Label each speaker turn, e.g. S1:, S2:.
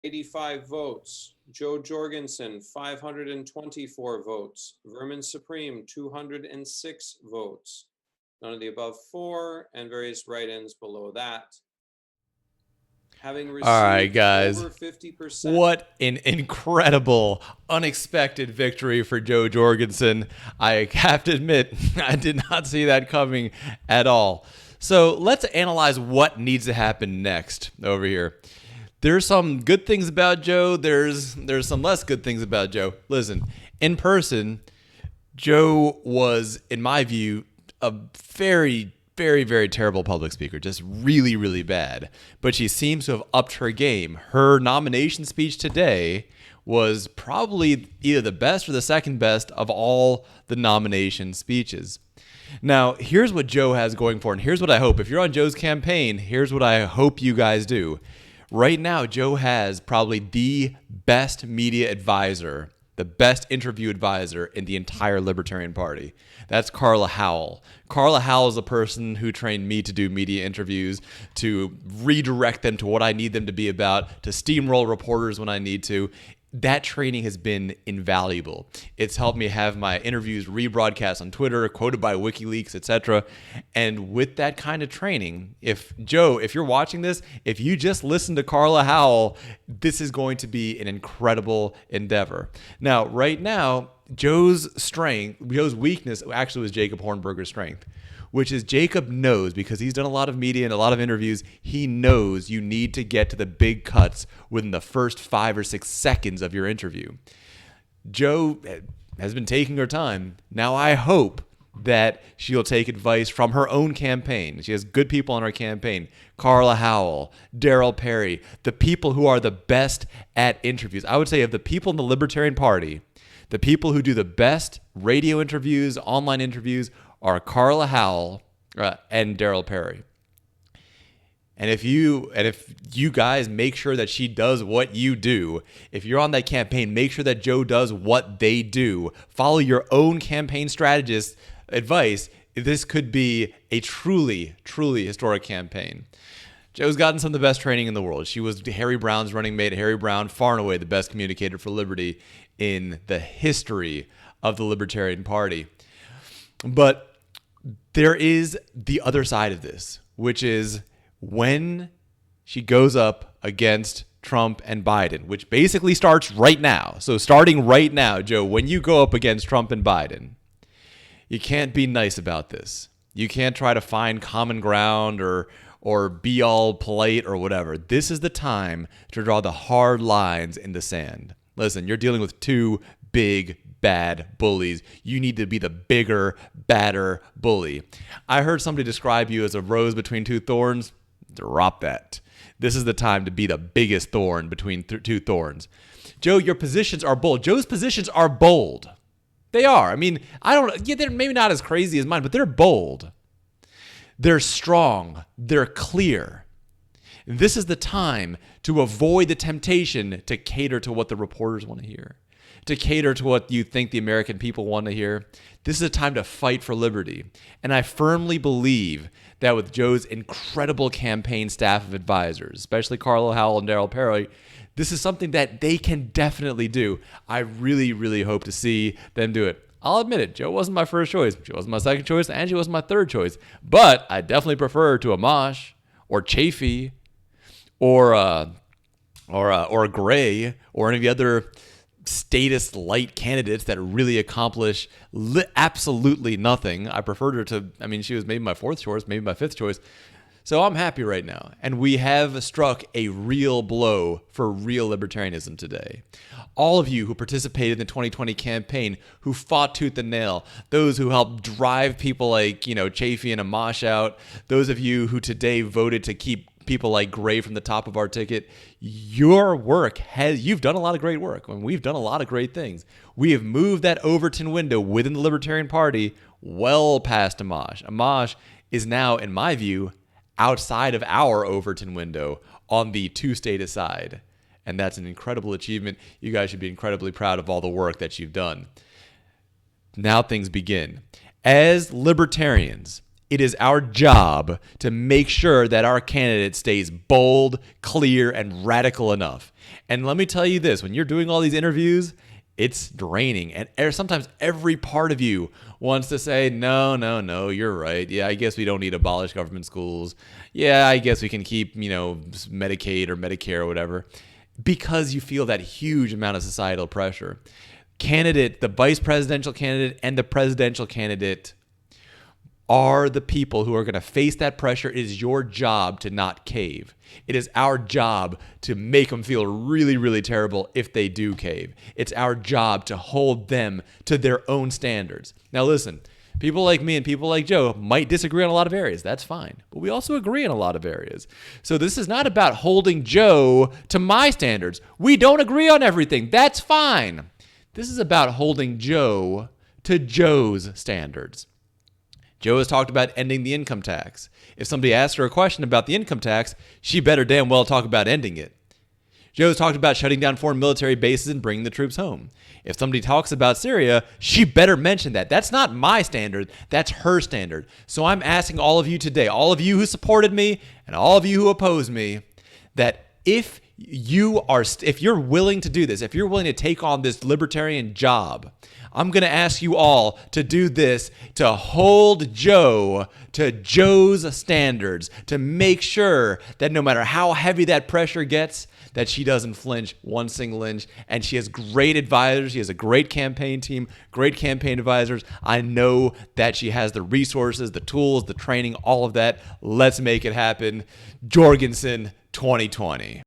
S1: 85 votes. Joe Jorgensen, 524 votes. Vermin Supreme, 206 votes. None of the above 4, and various write-ins below that. Having received
S2: All right, guys.
S1: over 50%.
S2: What an incredible, unexpected victory for Joe Jorgensen. I have to admit, I did not see that coming at all. So let's analyze what needs to happen next over here. There's some good things about Joe. There's some less good things about Joe. Listen, in person, Joe was, in my view, a very, very, very terrible public speaker, just really, really bad. But she seems to have upped her game. Her nomination speech today was probably either the best or the second best of all the nomination speeches. Now, here's what Joe has going for, and here's what I hope. If you're on Joe's campaign, here's what I hope you guys do. Right now, Joe has probably the best media advisor, the best interview advisor in the entire Libertarian Party. That's Carla Howell. Carla Howell is the person who trained me to do media interviews, to redirect them to what I need them to be about, to steamroll reporters when I need to. That training has been invaluable. It's helped me have my interviews rebroadcast on Twitter, quoted by WikiLeaks, etc. And with that kind of training, if you're watching this, if you just listen to Carla Howell, this is going to be an incredible endeavor. Now, right now, Joe's weakness actually was Jacob Hornberger's strength, which is Jacob knows, because he's done a lot of media and a lot of interviews, he knows you need to get to the big cuts within the first 5 or 6 seconds of your interview. Joe has been taking her time. Now I hope that she'll take advice from her own campaign. She has good people on her campaign. Carla Howell, Darryl Perry, the people who are the best at interviews. I would say of the people in the Libertarian Party, the people who do the best radio interviews, online interviews, are Carla Howell and Darryl Perry. And if you guys make sure that she does what you do, if you're on that campaign, make sure that Joe does what they do. Follow your own campaign strategist advice. This could be a truly, truly historic campaign. Joe's gotten some of the best training in the world. She was Harry Brown's running mate. Harry Brown, far and away the best communicator for liberty in the history of the Libertarian Party. But there is the other side of this, which is when she goes up against Trump and Biden, which basically starts right now. So starting right now, Joe, when you go up against Trump and Biden, you can't be nice about this. You can't try to find common ground or be all polite or whatever. This is the time to draw the hard lines in the sand. Listen, you're dealing with two big, bad bullies. You need to be the bigger, badder bully. I heard somebody describe you as a rose between two thorns. Drop that. This is the time to be the biggest thorn between two thorns. Joe, your positions are bold. Joe's positions are bold. They are. I mean, they're maybe not as crazy as mine, but they're bold. They're strong. They're clear. This is the time to avoid the temptation to cater to what the reporters want to hear, to cater to what you think the American people want to hear. This is a time to fight for liberty. And I firmly believe that with Joe's incredible campaign staff of advisors, especially Carla Howell and Darryl Perry, this is something that they can definitely do. I really, really hope to see them do it. I'll admit it, Joe wasn't my first choice. She wasn't my second choice, and she wasn't my third choice. But I definitely prefer her to Amash or Chafee or Gray or any of the other statist light candidates that really accomplish absolutely nothing. I preferred her to, she was maybe my fourth choice, maybe my fifth choice. So I'm happy right now. And we have struck a real blow for real libertarianism today. All of you who participated in the 2020 campaign, who fought tooth and nail, those who helped drive people like, Chafee and Amash out, those of you who today voted to keep people like Gray from the top of our ticket, you've done a lot of great work. We've done a lot of great things. We have moved that Overton window within the Libertarian Party well past Amash. Amash is now, in my view, outside of our Overton window on the two-statist side. And that's an incredible achievement. You guys should be incredibly proud of all the work that you've done. Now things begin. As libertarians, It is our job to make sure that our candidate stays bold, clear, and radical enough. And let me tell you this, when you're doing all these interviews, it's draining. And sometimes every part of you wants to say, no, you're right. Yeah, I guess we don't need to abolish government schools. Yeah, I guess we can keep, Medicaid or Medicare or whatever, because you feel that huge amount of societal pressure. The vice presidential candidate and the presidential candidate are the people who are going to face that pressure. It is your job to not cave. It is our job to make them feel really, really terrible if they do cave. It's our job to hold them to their own standards. Now listen, people like me and people like Joe might disagree on a lot of areas. That's fine. But we also agree on a lot of areas. So this is not about holding Joe to my standards. We don't agree on everything. That's fine. This is about holding Joe to Joe's standards. Joe has talked about ending the income tax. If somebody asks her a question about the income tax, she better damn well talk about ending it. Joe's talked about shutting down foreign military bases and bringing the troops home. If somebody talks about Syria, she better mention that. That's not my standard. That's her standard. So I'm asking all of you today, all of you who supported me and all of you who opposed me, that if you're willing to do this, if you're willing to take on this libertarian job, I'm going to ask you all to do this, to hold Joe to Joe's standards, to make sure that no matter how heavy that pressure gets, that she doesn't flinch one single inch. And she has great advisors. She has a great campaign team, great campaign advisors. I know that she has the resources, the tools, the training, all of that. Let's make it happen. Jorgensen 2020.